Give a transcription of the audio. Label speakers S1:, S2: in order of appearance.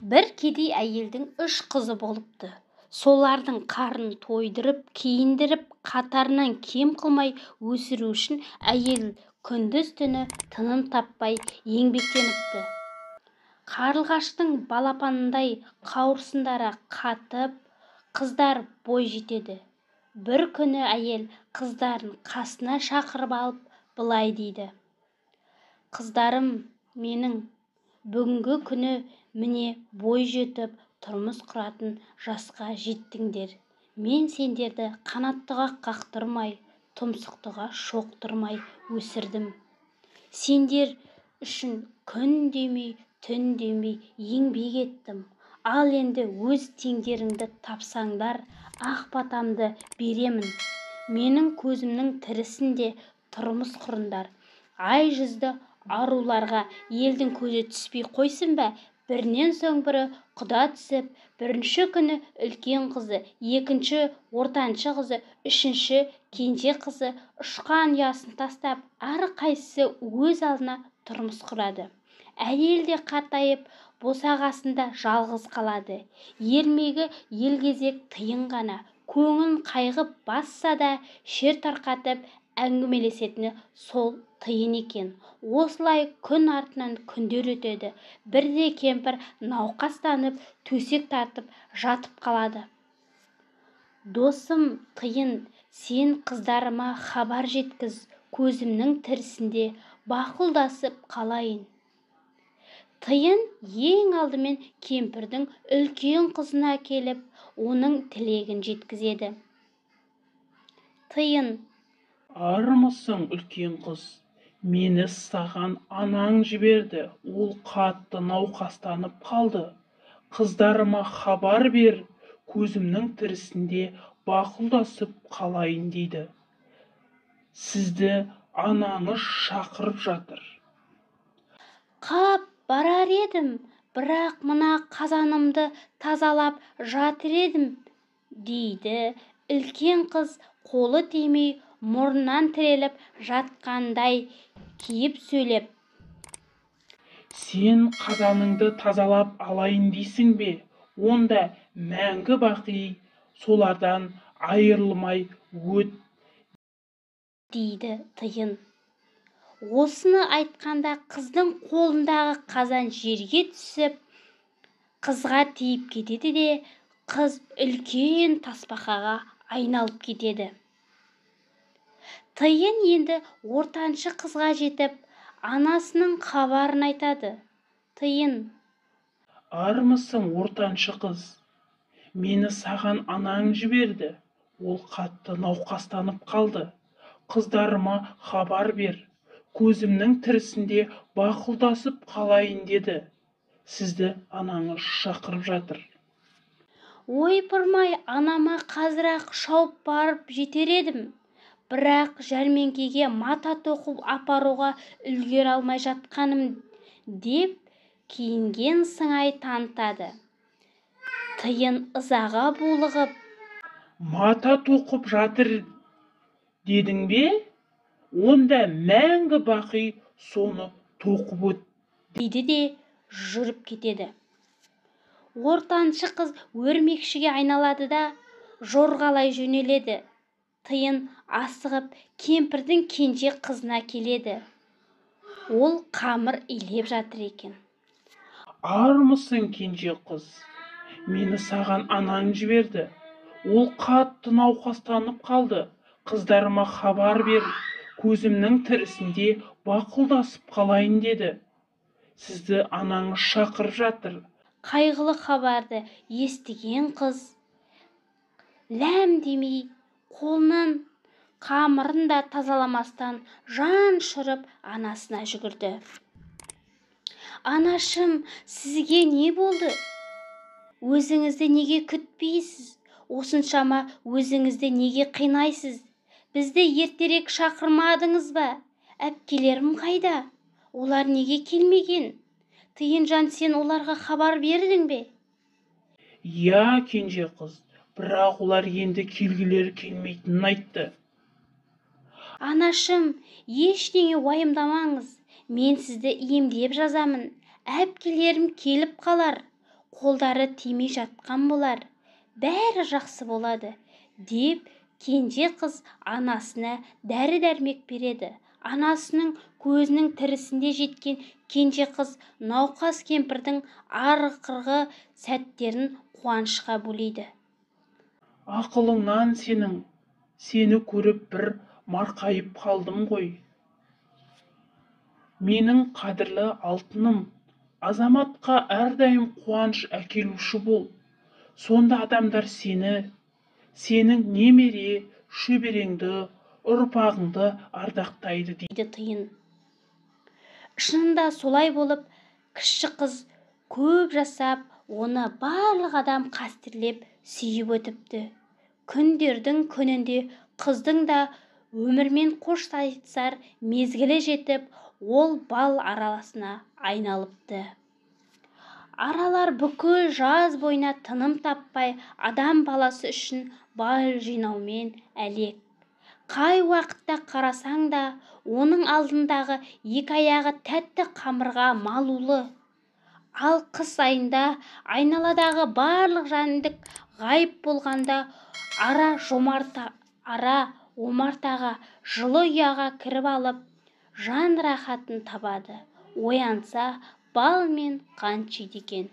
S1: Бір кедей әйелдің 3 қызы болыпты. Солардың қарнын тойдырып, киіндіріп, қатарынан кем қылмай өсіру үшін әйел күндіз-түні тыным таппай еңбектеніпті. Қарлығаштың балапанындай қауырсындары қатып, қыздар бой жетеді. Бір күні әйел қыздарын қасына шақырып алып, былай дейді: "Қыздарым менің, бүгінгі күні міне бой жетіп, тұрмыс құратын жасқа жеттіңдер. Мен сендерді қанаттыға қақтырмай, тұмсықтыға шоқтырмай өсірдім. Сендер үшін күн демей, түн демей еңбек еттім. Ал енді өз теңдеріңді тапсаңдар, ақ батамды беремін. Менің көзімнің тірісінде тұрмыс құрыңдар. Ай жүзді аруларға елдің көзі түспей қойсын ба?" Бірінен соң бірі құда түсіп, бірінші күні үлкен қызы, екінші ортаншы қызы, үшінші кенже қызы ұшқан ұясын тастап, әрқайсысы өз алдына тұрмыс құрады. Әйел де қартайып, босағасында жалғыз қалады. Ермегі елгезек тиын ғана, көңілін қайғып басса да шер тарқатып әңгімелесетіні сол тиын екен. Осылай күн артынан күндер өтеді. Бірде кемпір науқастанып, төсек тартып жатып қалады. "Досым тиын, сен қыздарыма хабар жеткіз, көзімнің тірісінде бақұлдасып қалайын." Тиын ең алдымен кемпірдің үлкен қызына келіп, оның тілегін жеткізеді. Тиын:
S2: "Армысың, үлкен қыз? Мені саған анаң жіберді. Ол қатты науқастанып қалды. Қыздарыма хабар бер, көзімнің тірісінде бақұлдасып қалайын" дейді. "Сізді анаңыз шақырып жатыр."
S1: "Қап барар едім, бірақ мына қазанымды тазалап жатыр едім" дейді үлкен қыз, қолы тимей мұрнынан тіреліп жатқандай кейіп сөйлеп.
S2: "Сен қазаныңды тазалап алайын дейсің бе? Онда мәңгі бақи солардан айырылмай өт"
S1: дейді тиын. Осыны айтқанда қыздың қолындағы қазан жерге түсіп, қызға тиіп кетеді де, қыз үлкен тасбақаға айналып кетеді. Тиын енді ортаншы қызға жетіп, анасының хабарын айтады. Тиын:
S2: "Армысың, ортаншы қыз? Мені саған анаң жіберді. Ол қатты науқастанып қалды. Қыздарыма хабар бер, көзімнің тірісінде бақұлдасып қалайын" деді. "Сізді анаңыз шақырып жатыр."
S1: "Ойпырмай, анама қазір-ақ шауып барып жетер едім, бірақ жәрмеңкеге мата тоқып апаруға үлгере алмай жатқаным" деп киінген сыңай танытады. Тиын ызаға булығып:
S2: "Мата тоқып жатыр дедің бе? Онда мәңгі бақи соны тоқып өт"
S1: дейді де жүріп кетеді. Ортаншы қыз өрмекшіге айналады да жорғалай жөнеледі. Тиын асығып кемпірдің кенже қызына келеді. Ол қамыр илеп жатыр екен.
S2: "Армысың, кенже қыз? Мені саған анаң жіберді. Ол қатты науқастанып қалды. Қыздарыма хабар бер, көзімнің тірісінде бақұлдасып қалайын" деді. "Сізді анаңыз шақырып жатыр."
S1: Қайғылы хабарды естіген қыз ләм демей, қолынан қамырын да тазаламастан жан ұшырып анасына жүгірді. "Анашым, сізге не болды? Өзіңізді неге күтпейсіз? Осыншама өзіңізді неге қинайсыз? Бізді ертерек шақырмадыңыз ба? Әпкелерім қайда? Олар неге келмеген? Тиынжан, сен оларға хабар бердің бе?"
S2: "Иә, кенже қыз, бірақ олар енді келгілері келмейтінін айтты."
S1: "Анашым, ештеңе уайымдамаңыз, мен сізді емдеп жазамын. Әпкелерім келіп қалар. қолдары тимей жатқан болар, бәрі жақсы болады, деп кенже қыз анасына дәрі-дәрмек береді. Анасының көзінің тірісінде жеткен кенже қыз науқас кемпірдің арғы-қырғы сәттерін қуанышқа бөлейді.
S2: Ақылыңнан сені көріп бір марқайып қалдым ғой. Менің қадірлі алтыным, азаматқа әрдайым қуаныш әкелуші бол. Сонда адамдар сенің немере, шөбереңді, ұрпағыңды ардақтайды
S1: дейді тиын. Шынында солай болып, кіші қыз көп жасап, оны барлық адам қастерлеп сүйіп өтіпті. Күндердің күнінде қыздың да өмірмен қоштасар мезгілі жетіп, ол бал араласына айналыпты. Аралар бүкіл жаз бойына тыным таппай адам баласы үшін бал жинаумен әлек. Қай уақытта қарасаң да, оның алдындағы екі аяғы тәтті қамырға малулы. Ал қыс айында айналадағы барлық жәндік ғайып болғанда, ара омартаға жылы ұяға кіріп алып, жан рахатын табады. Оянса, бал мен қант жейді екен.